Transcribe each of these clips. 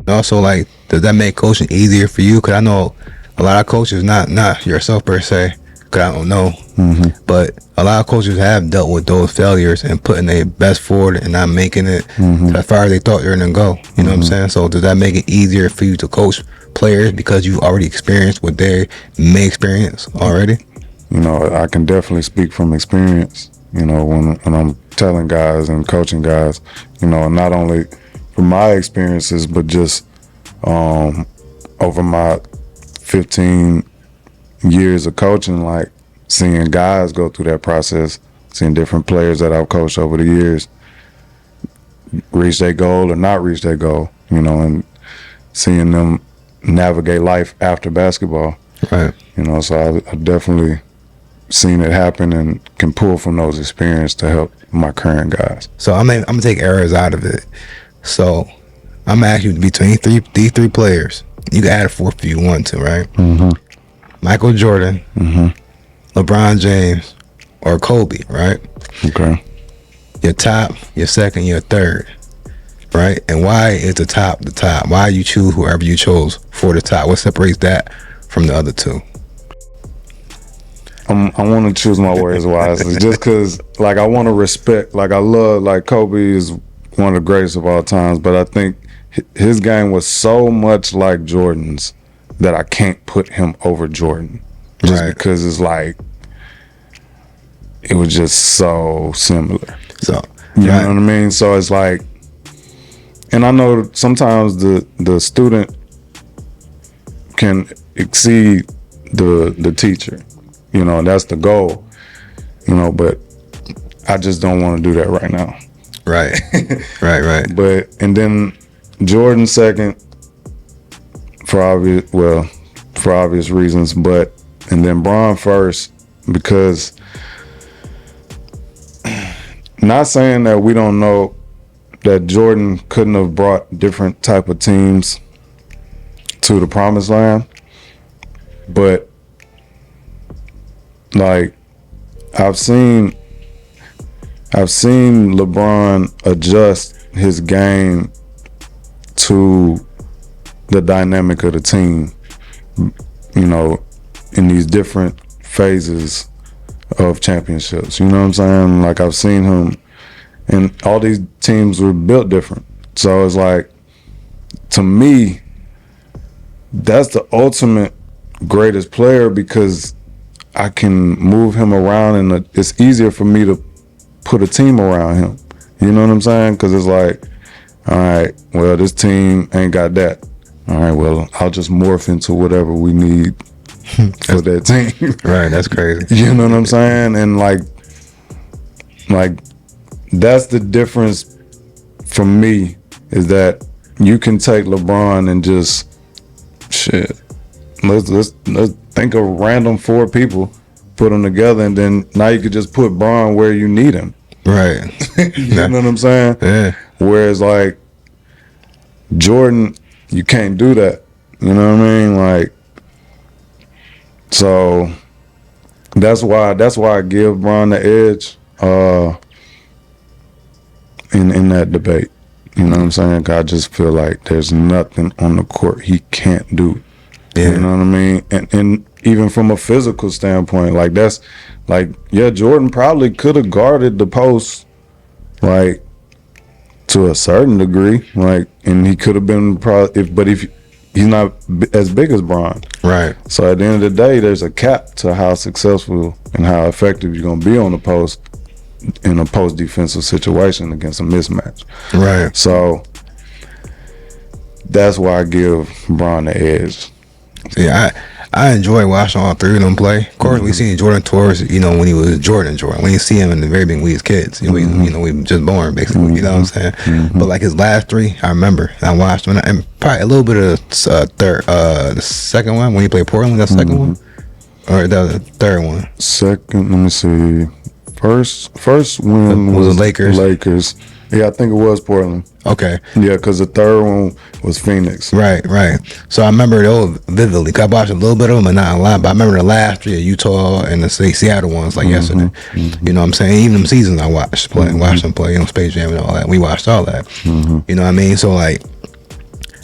Also, like, does that make coaching easier for you? Because I know a lot of coaches, not yourself per se, because I don't know, but a lot of coaches have dealt with those failures and putting their best forward and not making it as far as they thought they were going to go. You know what I'm saying? So does that make it easier for you to coach players because you've already experienced what they may experience already? You know, I can definitely speak from experience, you know, when I'm telling guys and coaching guys, you know, not only from my experiences, but just over my 15 years of coaching, like seeing guys go through that process, seeing different players that I've coached over the years reach their goal or not reach their goal, you know, and seeing them navigate life after basketball. Right. You know, so I've definitely seen it happen and can pull from those experiences to help my current guys. So I'm gonna take errors out of it. So I'm gonna ask you between these three players. You can add a fourth if you want to, right? Michael Jordan, LeBron James, or Kobe, right? Okay. Your top, your second, your third, right? And why is the top the top? Why you choose whoever you chose for the top? What separates that from the other two? I want to choose my words wisely, just because, like, I want to respect. Like, I love, like, Kobe is one of the greatest of all times, but I think his game was so much like Jordan's that I can't put him over Jordan, just because it's like it was just so similar. So you know what I mean? So it's like, and I know sometimes the student can exceed the teacher. You know, and that's the goal, you know, but I just don't want to do that right now. Right. right. But, and then Jordan second for obvious reasons, but, and then Bron first, because not saying that we don't know that Jordan couldn't have brought different type of teams to the promised land, but like I've seen LeBron adjust his game to the dynamic of the team, you know, in these different phases of championships. You know what I'm saying? Like, I've seen him, and all these teams were built different. So it's like, to me, that's the ultimate greatest player, because I can move him around, and it's easier for me to put a team around him. You know what I'm saying? Because it's like, all right, well, this team ain't got that. All right, well, I'll just morph into whatever we need for that team. Right, that's crazy. You know what I'm saying? And like that's the difference for me, is that you can take LeBron and just let's think of random 4 people, put them together, and then now you could just put Bron where you need him. Right. You know what I'm saying? Yeah. Whereas like Jordan, you can't do that. You know what I mean? Like, so that's why I give Bron the edge in that debate. You know what I'm saying? 'Cause I just feel like there's nothing on the court he can't do. Yeah. You know what I mean? And even from a physical standpoint, like, that's like, yeah, Jordan probably could have guarded the post, like, to a certain degree, like, and he could have been if he's not as big as Bron. Right. So at the end of the day, there's a cap to how successful and how effective you're gonna be on the post in a post defensive situation against a mismatch. Right. So that's why I give Bron the edge. Yeah, I enjoy watching all 3 of them play. Of course, we seen Jordan towards, you know, when he was Jordan. When you see him in the very beginning, we was kids. You know, we just born, basically. You know what I'm saying? But like his last 3, I remember. I watched him, and probably a little bit of the second one when he played Portland. That second one, or the third one. Second, let me see. First win was the Lakers. Yeah, I think it was Portland. Okay. Yeah, because the third one was Phoenix. Right. So I remember those vividly. Cause I watched a little bit of them, but not a lot. But I remember the last 3 of Utah and the Seattle ones, like yesterday. You know what I'm saying? Even them seasons I watched them play, you know, Space Jam and all that. We watched all that. You know what I mean? So like,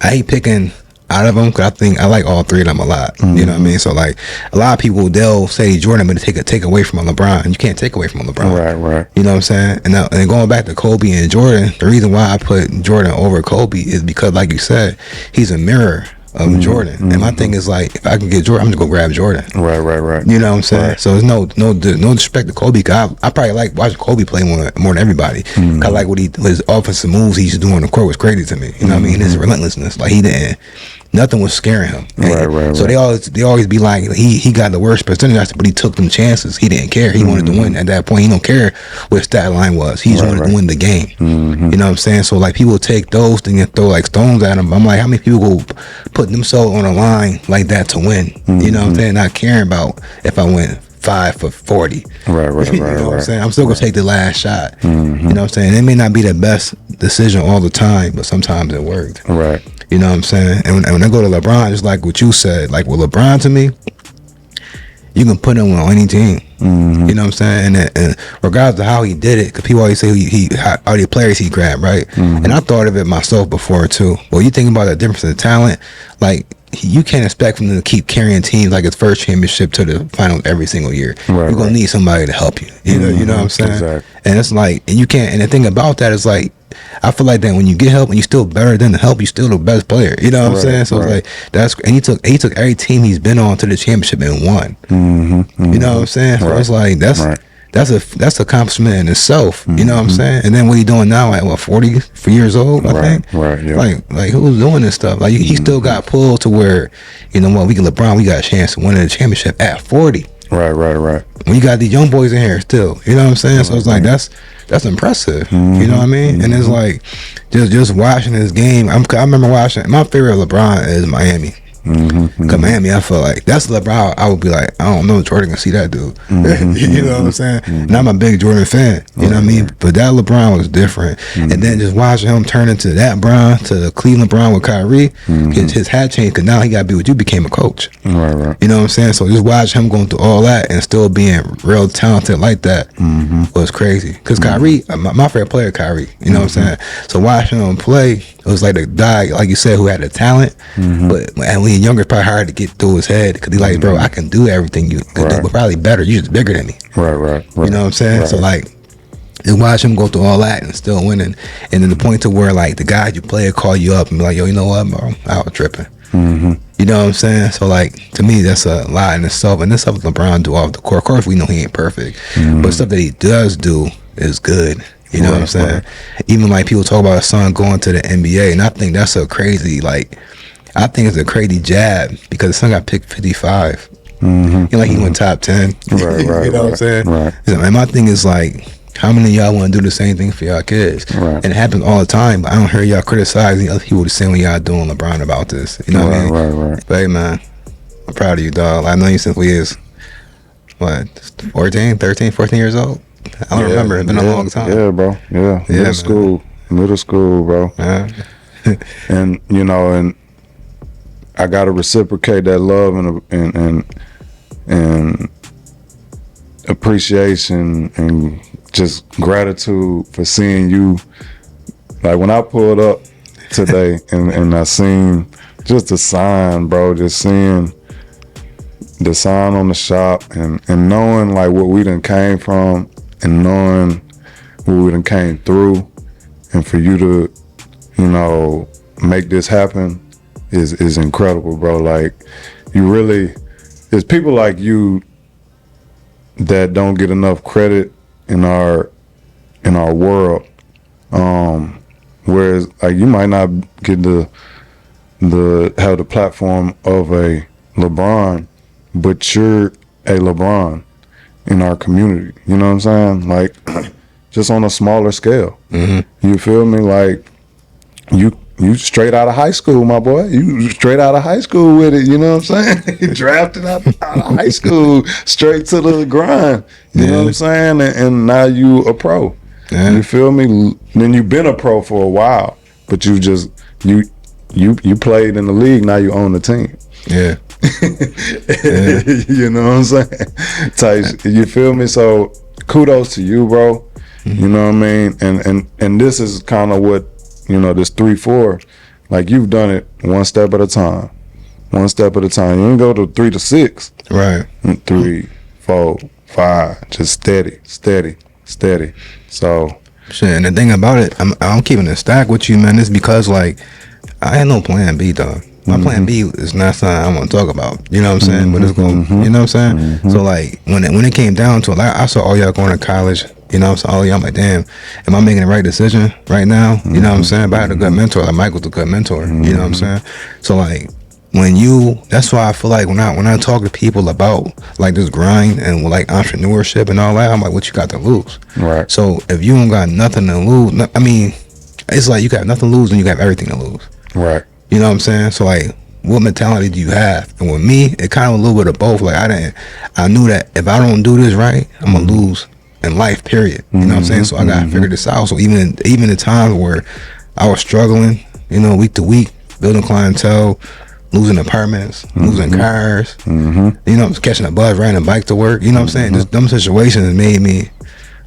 I hate picking out of them because I think I like all three of them a lot. You know what I mean? So like a lot of people, they'll say Jordan, but take away from a LeBron. You can't take away from a LeBron. Right. You know what I'm saying? And going back to Kobe and Jordan, the reason why I put Jordan over Kobe is because, like you said, he's a mirror of Jordan. And my thing is like, if I can get Jordan, I'm just gonna grab Jordan. Right. You know what I'm saying? Right. So there's no disrespect to Kobe. Cause I probably like watching Kobe play more than everybody. I like what his offensive moves he used to do on the court was crazy to me. You know what I mean? His relentlessness, like nothing was scaring him. Right. So they always be like, he got the worst percentage, but he took them chances. He didn't care. He wanted to win at that point. He don't care what his stat line was. He just wanted to win the game. You know what I'm saying? So like people take those things and throw like stones at him. I'm like, how many people go put themselves on a line like that to win? You know what I'm saying? Not caring about if I win 5 for 40. Right. You know what I'm saying? I'm still gonna take the last shot. You know what I'm saying? It may not be the best decision all the time, but sometimes it worked. Right. You know what I'm saying? And when I go to LeBron, just like what you said, like with LeBron to me, you can put him on any team. You know what I'm saying? And regardless of how he did it, because people always say all the players he grabbed, right? And I thought of it myself before too. Well, you think about the difference in talent, like you can't expect him to keep carrying teams like his first championship to the finals every single year. You're gonna need somebody to help you. You know what I'm saying? Exactly. And it's like, and you can't. And the thing about that is like, I feel like that when you get help and you still better than the help, you still the best player. You know what I'm saying? So it's like and he took every team he's been on to the championship and won. You know what I'm saying? So it's like that's a accomplishment in itself. You know what I'm saying? And then what he doing now at 40 years old, I think. Right. Yeah. Like who's doing this stuff? Like he still got pulled to where, you know what, we got a chance to win the championship at 40. Right. When you got these young boys in here still, you know what I'm saying? So it's like that's impressive. You know what I mean? And it's like just watching this game. I remember watching. My favorite LeBron is Miami. Cause Miami, I feel like that's LeBron. I would be like, I don't know, Jordan can see that dude. You know what I'm saying? And I'm a big Jordan fan. You know what I mean? But that LeBron was different. And then just watching him turn into that Bron to the Cleveland Brown with Kyrie, his hat changed. Cause now he got to be with you, became a coach. Right. You know what I'm saying? So just watching him going through all that and still being real talented like that was crazy. Cause Kyrie, my favorite player, Kyrie. You know what I'm saying? So watching him play, it was like the guy, like you said, who had the talent, but when he's younger, it's probably hard to get through his head because he's like, bro, I can do everything you can do, but probably better. You're just bigger than me. Right. You know what I'm saying? So like, just watch him go through all that and still winning, and then the point to where like the guy you play call you up and be like, yo, you know what, bro, I was tripping. You know what I'm saying? So like to me, that's a lot in itself, and this stuff LeBron do off the court. Of course, we know he ain't perfect, but stuff that he does do is good. You know what I'm saying? Even like people talk about his son going to the NBA, and I think that's a crazy, like, I think it's a crazy jab because his son got picked 55. You know, like he went top 10. Right. You know what I'm saying? Right. And my thing is like, how many of y'all want to do the same thing for y'all kids? Right. And it happens all the time, but I don't hear y'all criticizing other people the same way y'all doing LeBron about this. You know what I mean? Right. But hey, man, I'm proud of you, dog. I know you since we is, 14 years old? I don't remember. It's been a long time. Yeah, bro. Yeah. Middle school, bro. Yeah. And you know, and I gotta reciprocate that love and appreciation and just gratitude for seeing you. Like when I pulled up today and I seen just the sign, bro. Just seeing the sign on the shop and knowing like what we done came from and knowing what we done came through, and for you to, you know, make this happen is incredible, bro. Like you really, there's people like you that don't get enough credit in our world. Whereas like you might not get the have the platform of a LeBron, but you're a LeBron in our community. You know what I'm saying? Like just on a smaller scale. You feel me? Like you straight out of high school, my boy. You straight out of high school with it. You know what I'm saying? You drafted out of high school straight to the grind. You know what I'm saying? And now you a pro. You feel me? Then you've been a pro for a while, but you just you played in the league. Now you own the team. You know what I'm saying? You feel me? So kudos to you, bro. You know what I mean? And this is kind of what, you know, this 3-4 Like, you've done it one step at a time. One step at a time. You ain't go to 3 to 6. Right. 3, 4, 5. Just steady. So shit, and the thing about it, I'm keeping it stack with you, man. It's because like I had no plan B, dog. My plan B is not something I want to talk about. You know what I'm saying? But it's going, you know what I'm saying? So like when it came down to it, like I saw all y'all going to college. You know what I'm saying? All y'all, I'm like, damn, am I making the right decision right now? You know what I'm saying? But I had a good mentor. Like Michael's a good mentor. You know what I'm saying? So like that's why I feel like when I talk to people about like this grind and like entrepreneurship and all that, I'm like, what you got to lose? Right. So if you don't got nothing to lose, I mean, it's like you got nothing to lose and you got everything to lose. Right. You know what I'm saying? So like, what mentality do you have? And with me, it kind of a little bit of both. Like I knew that if I don't do this right, I'm gonna lose in life, period. You know what I'm saying? So I gotta figure this out. So even the times where I was struggling, you know, week to week, building clientele, losing apartments, losing cars, you know, catching a bus, riding a bike to work, you know what I'm saying? Just them situations made me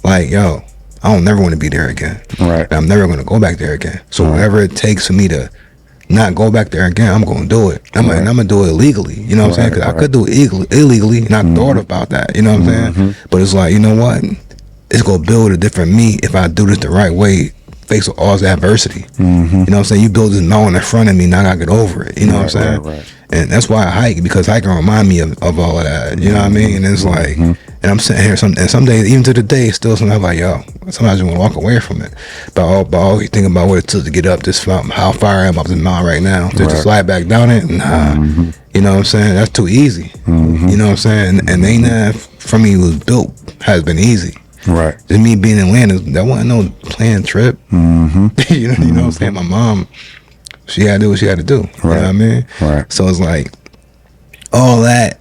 like, yo, I don't never want to be there again. Right. And I'm never going to go back there again. So whatever it takes for me to not go back there again, I'm going to do it. I'm going to do it illegally, you know what I'm saying? Because I could do it illegally, and I thought about that, you know what I'm saying? But it's like, you know what? It's going to build a different me if I do this the right way, face with all the adversity. You know what I'm saying? You build this mountain in front of me, now I got to get over it. You know what I'm saying? Right. And that's why I hike, because hiking remind me of all of that. You know what I mean? And it's like, and I'm sitting here, some days, even to the day, still sometimes like, yo, sometimes I just want to walk away from it. But always think about what it took to get up this mountain, how far I am up this mountain right now. Just to slide back down it, nah. You know what I'm saying? That's too easy. You know what I'm saying? And ain't that for me was built, has been easy. Right. Just me being in Atlanta, that wasn't no planned trip. You know what I'm saying? My mom, she had to do what she had to do. You know what I mean? Right. So it's like, all that,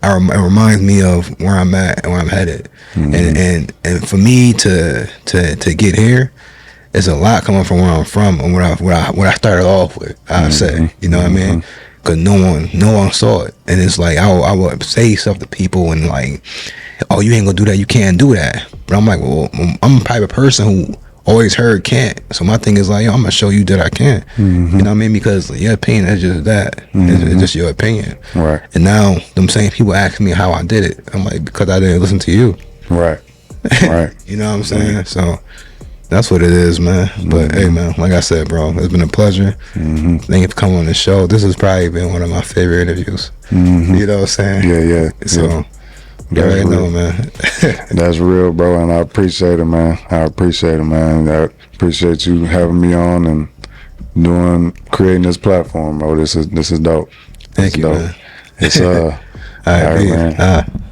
it reminds me of where I'm at and where I'm headed. And for me to get here, it's a lot coming from where I'm from and what I started off with, I'd say. You know what I mean? Because no one saw it. And it's like, I would say stuff to people and like, oh, you ain't gonna do that, you can't do that. But I'm like, well, I'm a type of person who always heard can't. So my thing is like, yo, I'm gonna show you that I can. You know what I mean? Because your opinion is just that. It's just your opinion. Right. And now them same people ask me how I did it. I'm like, because I didn't listen to you. Right. Right. You know what I'm saying? So that's what it is, man. But hey, man, like I said, bro, it's been a pleasure. Thank you for coming on the show. This has probably been one of my favorite interviews. You know what I'm saying? Yeah. So you already know, man. That's real, bro, and I appreciate it, man. I appreciate you having me on and creating this platform, bro. This is dope. Thank you, man. It's all right, man.